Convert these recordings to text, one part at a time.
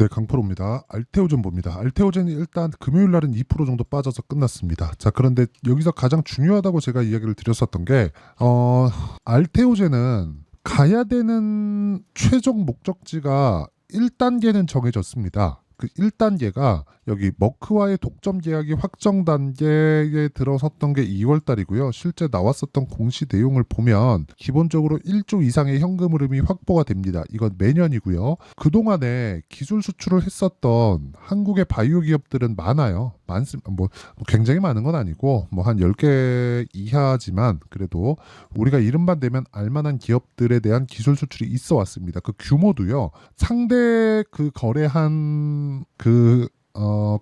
네, 강프로입니다. 알테오젠 봅니다. 알테오젠이 일단 금요일 날은 2% 정도 빠져서 끝났습니다. 자, 그런데 여기서 가장 중요하다고 제가 이야기를 드렸었던 게, 알테오젠은 가야 되는 최종 목적지가 1단계는 정해졌습니다. 그 1단계가 여기 머크와의 독점 계약이 확정 단계에 들어섰던 게 2월 달이고요. 실제 나왔었던 공시 내용을 보면 기본적으로 1조 이상의 현금 흐름이 확보가 됩니다. 이건 매년이고요. 그동안에 기술 수출을 했었던 한국의 바이오 기업들은 많아요. 뭐 굉장히 많은 건 아니고 뭐 한 10개 이하지만 그래도 우리가 이름만 대면 알만한 기업들에 대한 기술 수출이 있어 왔습니다. 그 규모도요. 상대 그 거래한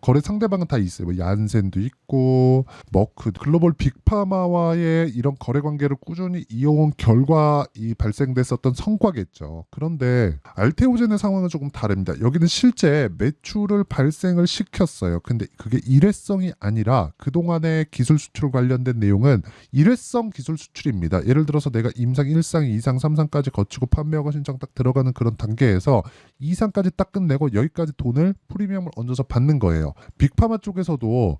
거래 상대방은 다 있어요. 뭐 얀센도 있고 머크, 글로벌 빅파마와의 이런 거래 관계를 꾸준히 이어온 결과 이 발생됐었던 성과겠죠. 그런데 알테오젠의 상황은 조금 다릅니다. 여기는 실제 매출을 발생을 시켰어요. 근데 그게 일회성이 아니라 그동안의 기술 수출 관련된 내용은 일회성 기술 수출입니다. 예를 들어서 내가 임상 1상, 2상, 3상까지 거치고 판매허가 신청 딱 들어가는 그런 단계에서 2상까지 딱 끝내고 여기까지 돈을 프리미엄을 얹어서 받는 거예요. 빅파마 쪽에서도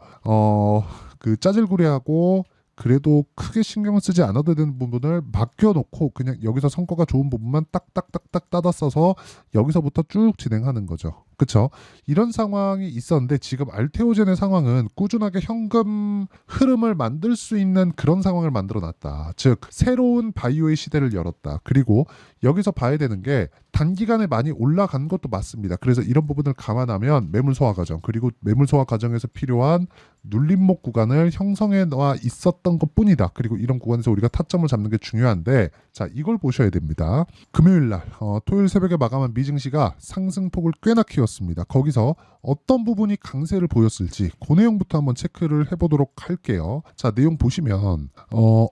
그 짜질구리하고 그래도 크게 신경을 쓰지 않아도 되는 부분을 맡겨놓고 그냥 여기서 성과가 좋은 부분만 딱딱딱딱 따다 써서 여기서부터 쭉 진행하는 거죠. 그렇죠? 이런 상황이 있었는데 지금 알테오젠의 상황은 꾸준하게 현금 흐름을 만들 수 있는 그런 상황을 만들어놨다. 즉 새로운 바이오의 시대를 열었다. 그리고 여기서 봐야 되는 게 단기간에 많이 올라간 것도 맞습니다. 그래서 이런 부분을 감안하면 매물 소화 과정 그리고 매물 소화 과정에서 필요한 눌림목 구간을 형성해 놔 있었던 것뿐이다. 그리고 이런 구간에서 우리가 타점을 잡는 게 중요한데 자 이걸 보셔야 됩니다. 금요일 날 토요일 새벽에 마감한 미증시가 상승폭을 꽤나 키웠습니다. 거기서 어떤 부분이 강세를 보였을지 그 내용부터 한번 체크를 해보도록 할게요. 자 내용 보시면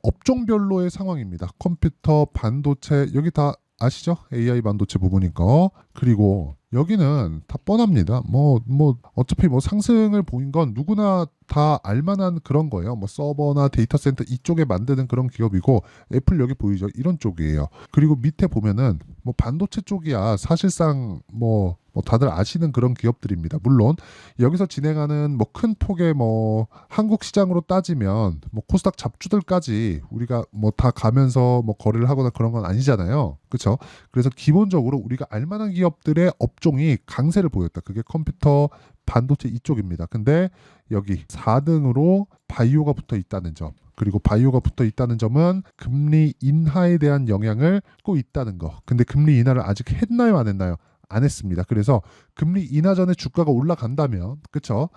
업종별로의 상황입니다. 컴퓨터, 반도체 여기 다 아시죠? AI 반도체 부분인 거. 그리고 여기는 다 뻔합니다. 어차피 뭐 상승을 보인 건 누구나 다 알만한 그런 거예요. 뭐 서버나 데이터 센터 이쪽에 만드는 그런 기업이고 애플 여기 보이죠? 이런 쪽이에요. 그리고 밑에 보면은 뭐 반도체 쪽이야. 사실상 뭐 다들 아시는 그런 기업들입니다. 물론 여기서 진행하는 뭐 큰 폭의 뭐 한국 시장으로 따지면 뭐 코스닥 잡주들까지 우리가 뭐 다 가면서 뭐 거래를 하거나 그런 건 아니잖아요. 그렇죠? 그래서 기본적으로 우리가 알만한 기업들의 업종이 강세를 보였다. 그게 컴퓨터, 반도체 이쪽입니다. 근데 여기 4등으로 바이오가 붙어 있다는 점. 그리고 바이오가 붙어 있다는 점은 금리 인하에 대한 영향을 갖고 있다는 거. 근데 금리 인하를 아직 했나요, 안 했나요? 안 했습니다. 그래서 금리 인하 전에 주가가 올라간다면, 그쵸?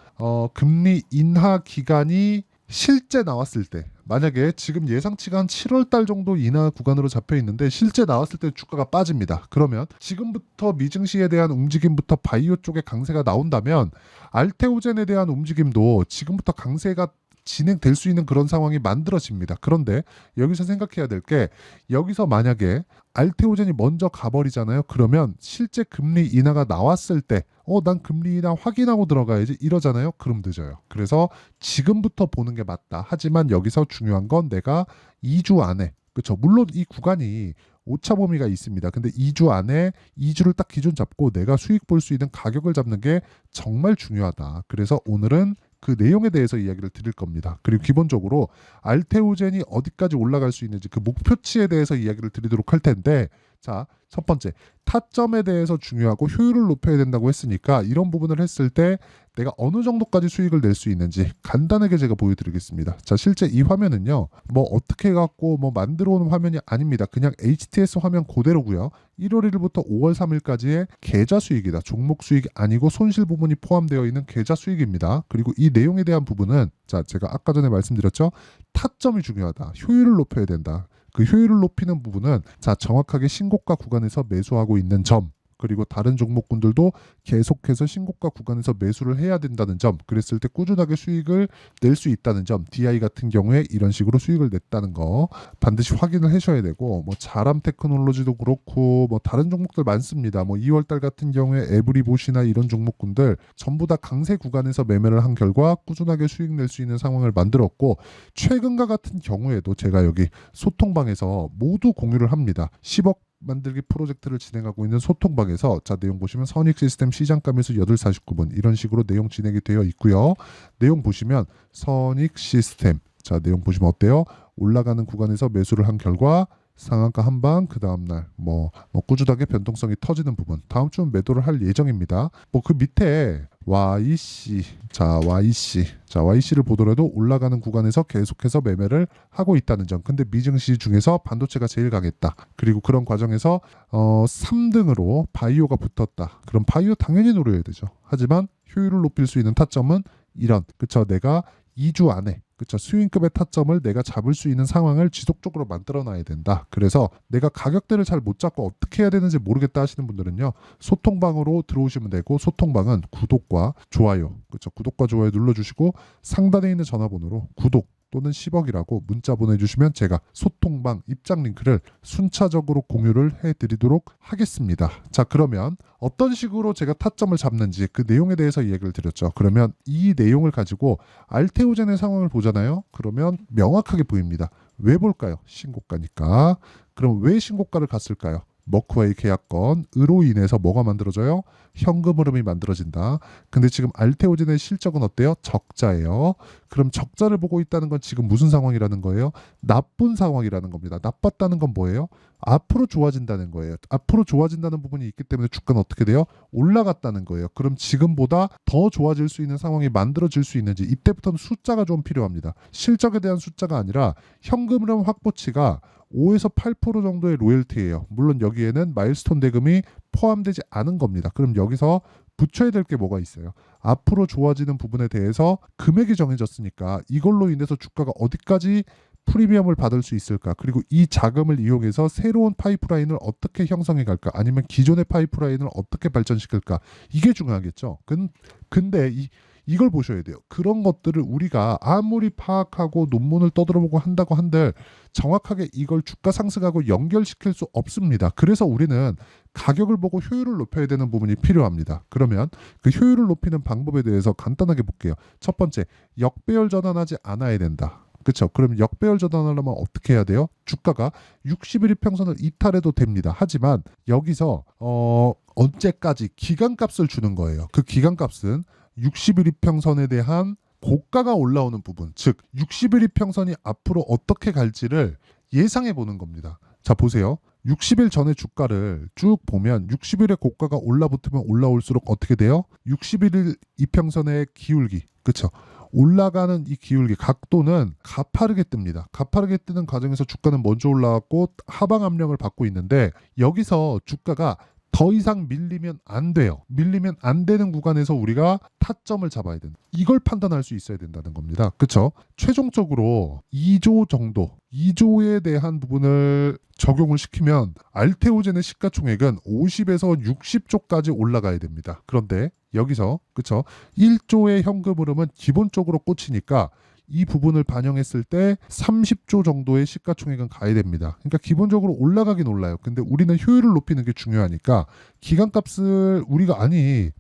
금리 인하 기간이 실제 나왔을 때, 만약에 지금 예상치가 한 7월 달 정도 인하 구간으로 잡혀 있는데 실제 나왔을 때 주가가 빠집니다. 그러면 지금부터 미증시에 대한 움직임부터 바이오 쪽에 강세가 나온다면 알테오젠에 대한 움직임도 지금부터 강세가 진행될 수 있는 그런 상황이 만들어집니다. 그런데 여기서 생각해야 될 게 여기서 만약에 알테오젠이 먼저 가버리잖아요. 그러면 실제 금리 인하가 나왔을 때 난 금리 인하 확인하고 들어가야지 이러잖아요. 그럼 늦어요. 그래서 지금부터 보는 게 맞다. 하지만 여기서 중요한 건 내가 2주 안에 그렇죠. 물론 이 구간이 오차 범위가 있습니다. 근데 2주 안에 2주를 딱 기준 잡고 내가 수익 볼 수 있는 가격을 잡는 게 정말 중요하다. 그래서 오늘은 그 내용에 대해서 이야기를 드릴 겁니다. 그리고 기본적으로 알테오젠이 어디까지 올라갈 수 있는지 그 목표치에 대해서 이야기를 드리도록 할 텐데 자, 첫 번째 타점에 대해서 중요하고 효율을 높여야 된다고 했으니까 이런 부분을 했을 때 내가 어느 정도까지 수익을 낼 수 있는지 간단하게 제가 보여드리겠습니다. 자, 실제 이 화면은요, 뭐 어떻게 갖고 뭐 만들어 오는 화면이 아닙니다. 그냥 HTS 화면 그대로고요. 1월 1일부터 5월 3일까지의 계좌 수익이다. 종목 수익이 아니고 손실 부분이 포함되어 있는 계좌 수익입니다. 그리고 이 내용에 대한 부분은 자, 제가 아까 전에 말씀드렸죠. 타점이 중요하다. 효율을 높여야 된다. 그 효율을 높이는 부분은 자 정확하게 신고가 구간에서 매수하고 있는 점 그리고 다른 종목군들도 계속해서 신고가 구간에서 매수를 해야 된다는 점 그랬을 때 꾸준하게 수익을 낼 수 있다는 점 DI 같은 경우에 이런 식으로 수익을 냈다는 거 반드시 확인을 하셔야 되고 뭐 자람 테크놀로지도 그렇고 뭐 다른 종목들 많습니다. 뭐 2월달 같은 경우에 에브리봇이나 이런 종목군들 전부 다 강세 구간에서 매매를 한 결과 꾸준하게 수익 낼 수 있는 상황을 만들었고 최근과 같은 경우에도 제가 여기 소통방에서 모두 공유를 합니다. 10억 만들기 프로젝트를 진행하고 있는 소통방에서 자 내용 보시면 선익 시스템 시장가 매수 8시 49분 이런 식으로 내용 진행이 되어 있고요. 내용 보시면 선익 시스템 자 내용 보시면 어때요? 올라가는 구간에서 매수를 한 결과 상한가 한방 그 다음날 꾸준하게 변동성이 터지는 부분 다음 주는 매도를 할 예정입니다. 그 밑에 YC를 보더라도 올라가는 구간에서 계속해서 매매를 하고 있다는 점. 근데 미증시 중에서 반도체가 제일 강했다. 그리고 그런 과정에서 3등으로 바이오가 붙었다. 그럼 바이오 당연히 노려야 되죠. 하지만 효율을 높일 수 있는 타점은 이런 내가 2주 안에 수익급의 타점을 내가 잡을 수 있는 상황을 지속적으로 만들어 놔야 된다. 그래서 내가 가격대를 잘 못 잡고 어떻게 해야 되는지 모르겠다 하시는 분들은요. 소통방으로 들어오시면 되고 소통방은 구독과 좋아요 눌러주시고 상단에 있는 전화번호로 구독 또는 10억이라고 문자 보내주시면 제가 소통방 입장 링크를 순차적으로 공유를 해드리도록 하겠습니다. 자 그러면 어떤 식으로 제가 타점을 잡는지 그 내용에 대해서 이야기를 드렸죠. 그러면 이 내용을 가지고 알테오젠의 상황을 보잖아요. 그러면 명확하게 보입니다. 왜 볼까요? 신고가니까. 그럼 왜 신고가를 갔을까요? 머크와의 계약건으로 인해서 뭐가 만들어져요? 현금 흐름이 만들어진다. 근데 지금 알테오젠의 실적은 어때요? 적자예요. 그럼 적자를 보고 있다는 건 지금 무슨 상황이라는 거예요? 나쁜 상황이라는 겁니다. 나빴다는 건 뭐예요? 앞으로 좋아진다는 거예요. 앞으로 좋아진다는 부분이 있기 때문에 주가는 어떻게 돼요? 올라갔다는 거예요. 그럼 지금보다 더 좋아질 수 있는 상황이 만들어질 수 있는지 이때부터는 숫자가 좀 필요합니다. 실적에 대한 숫자가 아니라 현금 흐름 확보치가 5에서 8% 정도의 로열티예요. 물론 여기에는 마일스톤 대금이 포함되지 않은 겁니다. 그럼 여기서 붙여야 될 게 뭐가 있어요? 앞으로 좋아지는 부분에 대해서 금액이 정해졌으니까 이걸로 인해서 주가가 어디까지 프리미엄을 받을 수 있을까? 그리고 이 자금을 이용해서 새로운 파이프라인을 어떻게 형성해 갈까? 아니면 기존의 파이프라인을 어떻게 발전시킬까? 이게 중요하겠죠. 근데 이걸 보셔야 돼요. 그런 것들을 우리가 아무리 파악하고 논문을 떠들어보고 한다고 한들 정확하게 이걸 주가 상승하고 연결시킬 수 없습니다. 그래서 우리는 가격을 보고 효율을 높여야 되는 부분이 필요합니다. 그러면 그 효율을 높이는 방법에 대해서 간단하게 볼게요. 첫 번째, 역배열 전환하지 않아야 된다. 그렇죠. 그럼 역배열 전환하려면 어떻게 해야 돼요? 주가가 60일 이평선을 이탈해도 됩니다. 하지만 여기서 언제까지 기간값을 주는 거예요. 그 기간값은 60일 이평선에 대한 고가가 올라오는 부분, 즉 60일 이평선이 앞으로 어떻게 갈지를 예상해 보는 겁니다. 자 보세요. 60일 전의 주가를 쭉 보면 60일의 고가가 올라붙으면 올라올수록 어떻게 돼요? 61일 이평선의 기울기, 그렇죠? 올라가는 이 기울기 각도는 가파르게 뜹니다. 가파르게 뜨는 과정에서 주가는 먼저 올라왔고 하방 압력을 받고 있는데 여기서 주가가 더 이상 밀리면 안 돼요. 밀리면 안 되는 구간에서 우리가 타점을 잡아야 된다. 이걸 판단할 수 있어야 된다는 겁니다. 그렇죠? 최종적으로 2조 정도, 2조에 대한 부분을 적용을 시키면 알테오젠의 시가총액은 50에서 60조까지 올라가야 됩니다. 그런데 여기서 그렇죠? 1조의 현금 흐름은 기본적으로 꽂히니까 이 부분을 반영했을 때 30조 정도의 시가총액은 가야 됩니다. 그러니까 기본적으로 올라가긴 올라요. 근데 우리는 효율을 높이는 게 중요하니까 기간값을 우리가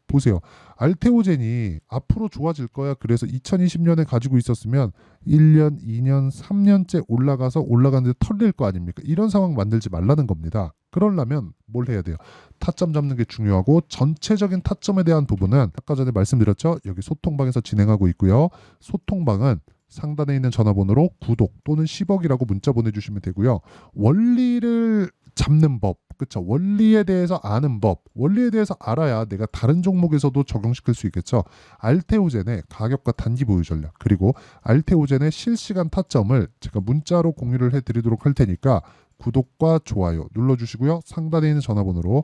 보세요. 알테오젠이 앞으로 좋아질 거야. 그래서 2020년에 가지고 있었으면 1년, 2년, 3년째 올라가는데 털릴 거 아닙니까? 이런 상황 만들지 말라는 겁니다. 그러려면 뭘 해야 돼요? 타점 잡는 게 중요하고 전체적인 타점에 대한 부분은 아까 전에 말씀드렸죠. 여기 소통방에서 진행하고 있고요. 소통방은 상단에 있는 전화번호로 구독 또는 10억이라고 문자 보내주시면 되고요. 원리를 잡는 법, 그렇죠? 원리에 대해서 아는 법, 원리에 대해서 알아야 내가 다른 종목에서도 적용시킬 수 있겠죠. 알테오젠의 가격과 단기 보유 전략, 그리고 알테오젠의 실시간 타점을 제가 문자로 공유를 해드리도록 할 테니까 구독과 좋아요 눌러주시고요. 상단에 있는 전화번호로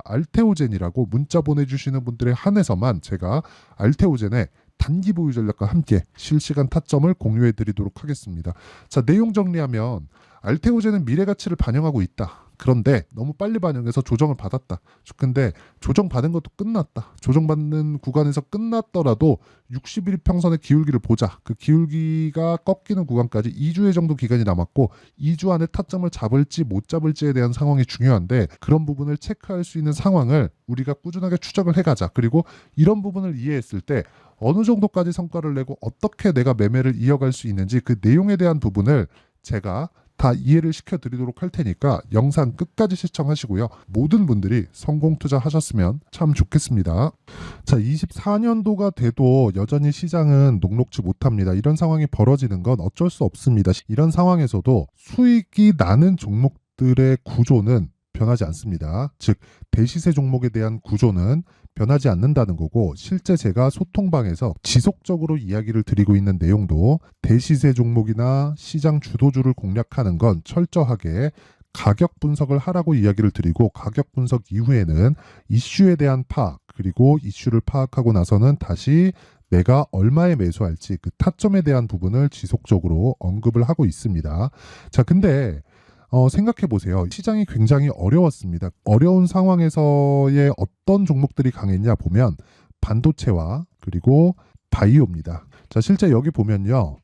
알테오젠이라고 문자 보내주시는 분들에 한해서만 제가 알테오젠의 단기 보유 전략과 함께 실시간 타점을 공유해 드리도록 하겠습니다. 자, 내용 정리하면 알테오젠은 미래 가치를 반영하고 있다. 그런데 너무 빨리 반영해서 조정을 받았다. 근데 조정받은 것도 끝났다. 조정받는 구간에서 끝났더라도 60일 평선의 기울기를 보자. 그 기울기가 꺾이는 구간까지 2주의 정도 기간이 남았고 2주 안에 타점을 잡을지 못 잡을지에 대한 상황이 중요한데 그런 부분을 체크할 수 있는 상황을 우리가 꾸준하게 추적을 해가자. 그리고 이런 부분을 이해했을 때 어느 정도까지 성과를 내고 어떻게 내가 매매를 이어갈 수 있는지 그 내용에 대한 부분을 제가 다 이해를 시켜드리도록 할 테니까 영상 끝까지 시청하시고요. 모든 분들이 성공 투자하셨으면 참 좋겠습니다. 자, 24년도가 돼도 여전히 시장은 녹록지 못합니다. 이런 상황이 벌어지는 건 어쩔 수 없습니다. 이런 상황에서도 수익이 나는 종목들의 구조는 변하지 않습니다. 즉 대시세 종목에 대한 구조는 변하지 않는다는 거고, 실제 제가 소통방에서 지속적으로 이야기를 드리고 있는 내용도 대시세 종목이나 시장 주도주를 공략하는 건 철저하게 가격 분석을 하라고 이야기를 드리고, 가격 분석 이후에는 이슈에 대한 파악, 그리고 이슈를 파악하고 나서는 다시 내가 얼마에 매수할지 그 타점에 대한 부분을 지속적으로 언급을 하고 있습니다. 자, 근데 생각해 보세요. 시장이 굉장히 어려웠습니다. 어려운 상황에서의 어떤 종목들이 강했냐 보면 반도체와 그리고 바이오입니다. 자, 실제 여기 보면요.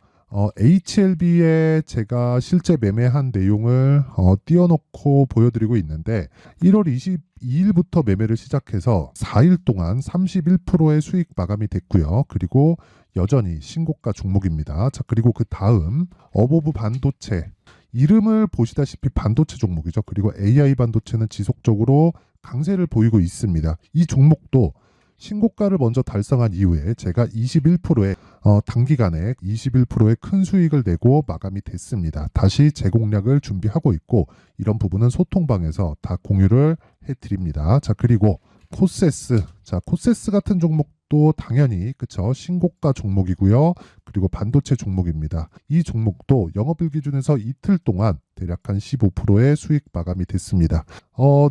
HLB에 제가 실제 매매한 내용을 띄워놓고 보여드리고 있는데, 1월 22일부터 매매를 시작해서 4일 동안 31%의 수익 마감이 됐고요. 그리고 여전히 신고가 종목입니다. 자, 그리고 그 다음 어보브 반도체, 이름을 보시다시피 반도체 종목이죠. 그리고 AI 반도체는 지속적으로 강세를 보이고 있습니다. 이 종목도 신고가를 먼저 달성한 이후에 제가 21%의 단기간에 21%의 큰 수익을 내고 마감이 됐습니다. 다시 재공략을 준비하고 있고, 이런 부분은 소통방에서 다 공유를 해드립니다. 자, 그리고 코세스, 자, 코세스 같은 종목도 당연히 그쵸, 신고가 종목이고요. 그리고 반도체 종목입니다. 이 종목도 영업일 기준에서 이틀 동안 대략 한 15%의 수익 마감이 됐습니다.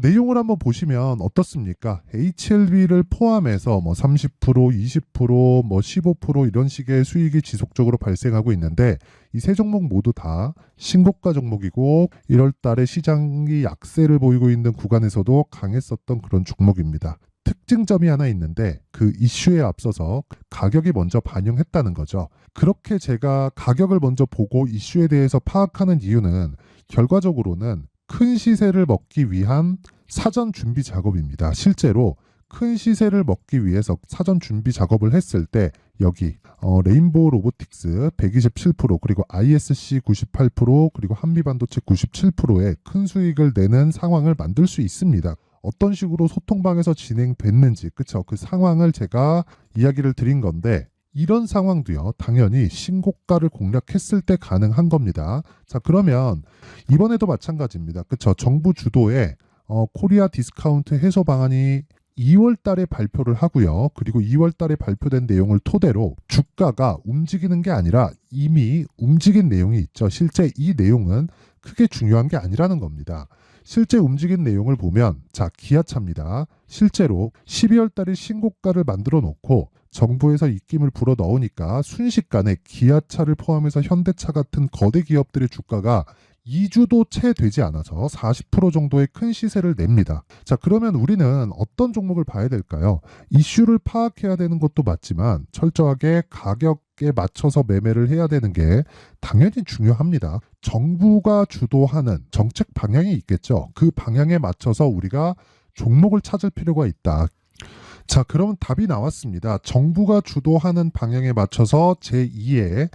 내용을 한번 보시면 어떻습니까? HLB를 포함해서 뭐 30%, 20%, 뭐 15% 이런 식의 수익이 지속적으로 발생하고 있는데, 이 세 종목 모두 다 신고가 종목이고 1월 달에 시장이 약세를 보이고 있는 구간에서도 강했었던 그런 종목입니다. 특징점이 하나 있는데, 그 이슈에 앞서서 가격이 먼저 반영했다는 거죠. 그렇게 제가 가격을 먼저 보고 이슈에 대해서 파악하는 이유는 결과적으로는 큰 시세를 먹기 위한 사전 준비 작업입니다. 실제로 큰 시세를 먹기 위해서 사전 준비 작업을 했을 때 여기 레인보우 로보틱스 127%, 그리고 ISC 98%, 그리고 한미반도체 97%의 큰 수익을 내는 상황을 만들 수 있습니다. 어떤 식으로 소통방에서 진행됐는지, 그쵸? 그 상황을 제가 이야기를 드린 건데, 이런 상황도요, 당연히 신고가를 공략했을 때 가능한 겁니다. 자, 그러면 이번에도 마찬가지입니다. 그쵸? 정부 주도의 코리아 디스카운트 해소 방안이 2월 달에 발표를 하고요. 그리고 2월 달에 발표된 내용을 토대로 주가가 움직이는 게 아니라 이미 움직인 내용이 있죠. 실제 이 내용은 크게 중요한 게 아니라는 겁니다. 실제 움직인 내용을 보면, 자, 기아차입니다. 실제로 12월 달에 신고가를 만들어 놓고 정부에서 입김을 불어 넣으니까 순식간에 기아차를 포함해서 현대차 같은 거대 기업들의 주가가 2주도 채 되지 않아서 40% 정도의 큰 시세를 냅니다. 자, 그러면 우리는 어떤 종목을 봐야 될까요? 이슈를 파악해야 되는 것도 맞지만 철저하게 가격에 맞춰서 매매를 해야 되는 게 당연히 중요합니다. 정부가 주도하는 정책 방향이 있겠죠. 그 방향에 맞춰서 우리가 종목을 찾을 필요가 있다. 자, 그러면 답이 나왔습니다. 정부가 주도하는 방향에 맞춰서 제2의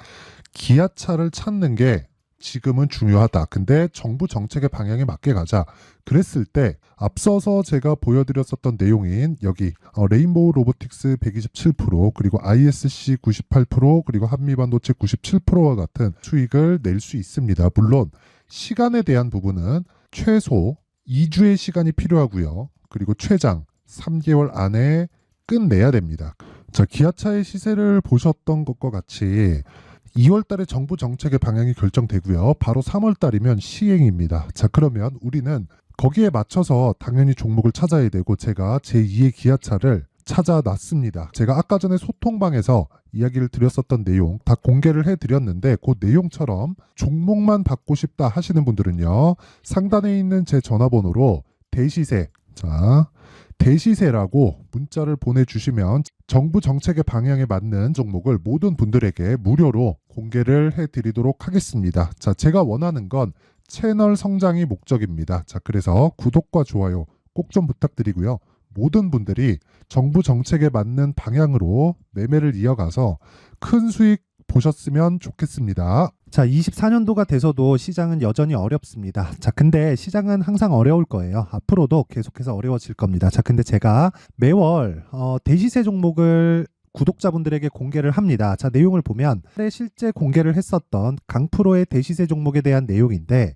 기아차를 찾는 게 지금은 중요하다. 근데 정부 정책의 방향에 맞게 가자. 그랬을 때 앞서서 제가 보여드렸었던 내용인 여기 레인보우 로보틱스 127%, 그리고 ISC 98%, 그리고 한미반도체 97%와 같은 수익을 낼 수 있습니다. 물론 시간에 대한 부분은 최소 2주의 시간이 필요하고요. 그리고 최장 3개월 안에 끝내야 됩니다. 자, 기아차의 시세를 보셨던 것과 같이 2월 달에 정부 정책의 방향이 결정되고요. 바로 3월 달이면 시행입니다. 자, 그러면 우리는 거기에 맞춰서 당연히 종목을 찾아야 되고, 제가 제2의 기아차를 찾아놨습니다. 제가 아까 전에 소통방에서 이야기를 드렸었던 내용 다 공개를 해드렸는데, 그 내용처럼 종목만 받고 싶다 하시는 분들은요, 상단에 있는 제 전화번호로 대시세, 자, 대시세라고 문자를 보내주시면 정부 정책의 방향에 맞는 종목을 모든 분들에게 무료로 공개를 해드리도록 하겠습니다. 자, 제가 원하는 건 채널 성장이 목적입니다. 자, 그래서 구독과 좋아요 꼭 좀 부탁드리고요. 모든 분들이 정부 정책에 맞는 방향으로 매매를 이어가서 큰 수익 보셨으면 좋겠습니다. 자, 24년도가 돼서도 시장은 여전히 어렵습니다. 자, 근데 시장은 항상 어려울 거예요. 앞으로도 계속해서 어려워질 겁니다. 자, 근데 제가 매월 대시세 종목을 구독자분들에게 공개를 합니다. 자, 내용을 보면 실제 공개를 했었던 강프로의 대시세 종목에 대한 내용인데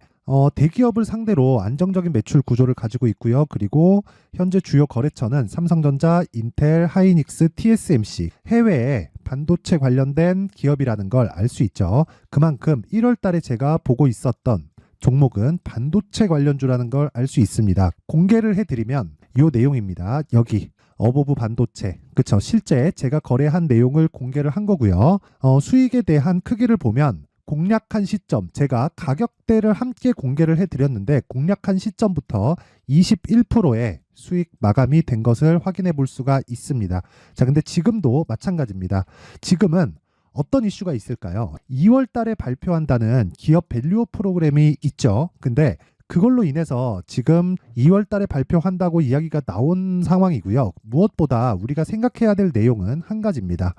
대기업을 상대로 안정적인 매출 구조를 가지고 있고요. 그리고 현재 주요 거래처는 삼성전자, 인텔, 하이닉스, TSMC, 해외에 반도체 관련된 기업이라는 걸 알 수 있죠. 그만큼 1월 달에 제가 보고 있었던 종목은 반도체 관련주라는 걸 알 수 있습니다. 공개를 해드리면 이 내용입니다. 여기 어보브 반도체, 그쵸? 실제 제가 거래한 내용을 공개를 한 거고요. 수익에 대한 크기를 보면 공략한 시점, 제가 가격대를 함께 공개를 해드렸는데 공략한 시점부터 21%의 수익 마감이 된 것을 확인해 볼 수가 있습니다. 자, 근데 지금도 마찬가지입니다. 지금은 어떤 이슈가 있을까요? 2월 달에 발표한다는 기업 밸류업 프로그램이 있죠. 근데 그걸로 인해서 지금 2월 달에 발표한다고 이야기가 나온 상황이고요. 무엇보다 우리가 생각해야 될 내용은 한 가지입니다.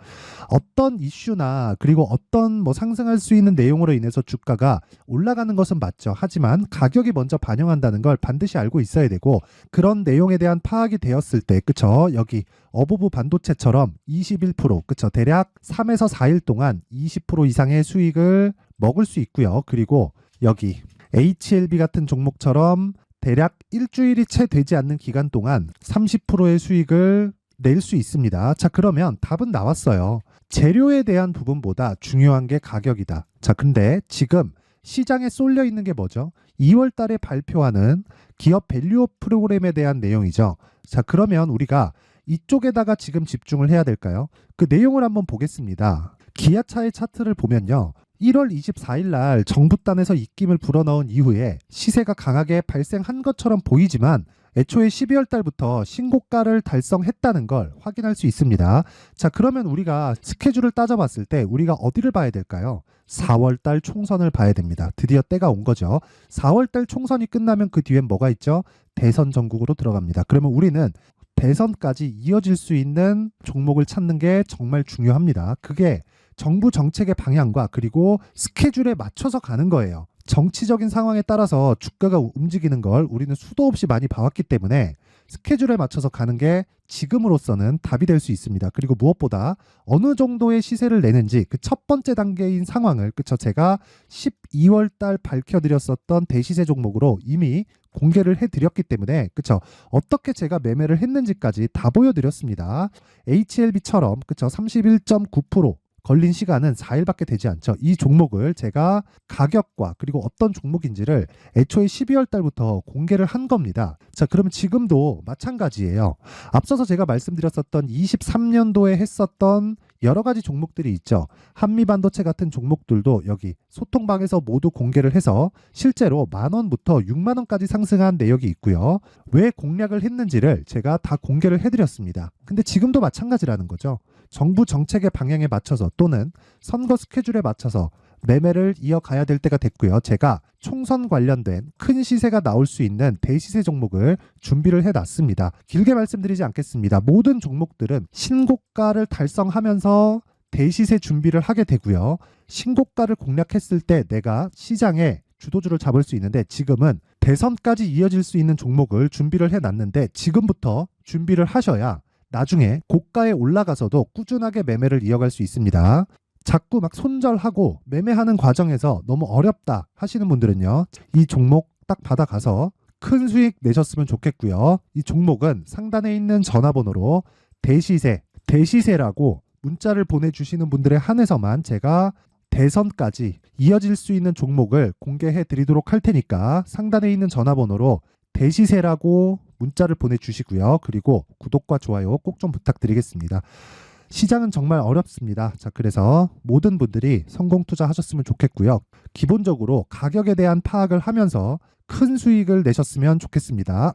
어떤 이슈나 그리고 어떤 상승할 수 있는 내용으로 인해서 주가가 올라가는 것은 맞죠. 하지만 가격이 먼저 반영한다는 걸 반드시 알고 있어야 되고 그런 내용에 대한 파악이 되었을 때 그쵸? 여기 어보브 반도체처럼 21% 그쵸? 대략 3에서 4일 동안 20% 이상의 수익을 먹을 수 있고요. 그리고 여기 HLB 같은 종목처럼 대략 일주일이 채 되지 않는 기간 동안 30%의 수익을 낼 수 있습니다. 자, 그러면 답은 나왔어요. 재료에 대한 부분보다 중요한 게 가격이다. 자, 근데 지금 시장에 쏠려 있는 게 뭐죠? 2월 달에 발표하는 기업 밸류업 프로그램에 대한 내용이죠. 자, 그러면 우리가 이쪽에다가 지금 집중을 해야 될까요? 그 내용을 한번 보겠습니다. 기아차의 차트를 보면요. 1월 24일 날 정부단에서 입김을 불어넣은 이후에 시세가 강하게 발생한 것처럼 보이지만 애초에 12월 달부터 신고가를 달성했다는 걸 확인할 수 있습니다. 자, 그러면 우리가 스케줄을 따져봤을 때 우리가 어디를 봐야 될까요? 4월 달 총선을 봐야 됩니다. 드디어 때가 온 거죠. 4월 달 총선이 끝나면 그 뒤엔 뭐가 있죠? 대선 전국으로 들어갑니다. 그러면 우리는 대선까지 이어질 수 있는 종목을 찾는 게 정말 중요합니다. 그게 정부 정책의 방향과 그리고 스케줄에 맞춰서 가는 거예요. 정치적인 상황에 따라서 주가가 움직이는 걸 우리는 수도 없이 많이 봐왔기 때문에 스케줄에 맞춰서 가는 게 지금으로서는 답이 될 수 있습니다. 그리고 무엇보다 어느 정도의 시세를 내는지 그 첫 번째 단계인 상황을 그쵸? 제가 12월 달 밝혀드렸었던 대시세 종목으로 이미 공개를 해드렸기 때문에 그쵸? 어떻게 제가 매매를 했는지까지 다 보여드렸습니다. HLB처럼 그쵸? 31.9% 걸린 시간은 4일밖에 되지 않죠. 이 종목을 제가 가격과 그리고 어떤 종목인지를 애초에 12월 달부터 공개를 한 겁니다. 자, 그러면 지금도 마찬가지예요. 앞서서 제가 말씀드렸었던 23년도에 했었던 여러 가지 종목들이 있죠. 한미반도체 같은 종목들도 여기 소통방에서 모두 공개를 해서 실제로 10,000원부터 60,000원까지 상승한 내역이 있고요. 왜 공략을 했는지를 제가 다 공개를 해드렸습니다. 근데 지금도 마찬가지라는 거죠. 정부 정책의 방향에 맞춰서 또는 선거 스케줄에 맞춰서 매매를 이어가야 될 때가 됐고요. 제가 총선 관련된 큰 시세가 나올 수 있는 대시세 종목을 준비를 해놨습니다. 길게 말씀드리지 않겠습니다. 모든 종목들은 신고가를 달성하면서 대시세 준비를 하게 되고요. 신고가를 공략했을 때 내가 시장에 주도주를 잡을 수 있는데 지금은 대선까지 이어질 수 있는 종목을 준비를 해놨는데 지금부터 준비를 하셔야 나중에 고가에 올라가서도 꾸준하게 매매를 이어갈 수 있습니다. 자꾸 막 손절하고 매매하는 과정에서 너무 어렵다 하시는 분들은요. 이 종목 딱 받아가서 큰 수익 내셨으면 좋겠고요. 이 종목은 상단에 있는 전화번호로 대시세라고 문자를 보내주시는 분들에 한해서만 제가 대선까지 이어질 수 있는 종목을 공개해 드리도록 할 테니까 상단에 있는 전화번호로 대시세라고 문자를 보내주시고요. 그리고 구독과 좋아요 꼭 좀 부탁드리겠습니다. 시장은 정말 어렵습니다. 자, 그래서 모든 분들이 성공 투자하셨으면 좋겠고요. 기본적으로 가격에 대한 파악을 하면서 큰 수익을 내셨으면 좋겠습니다.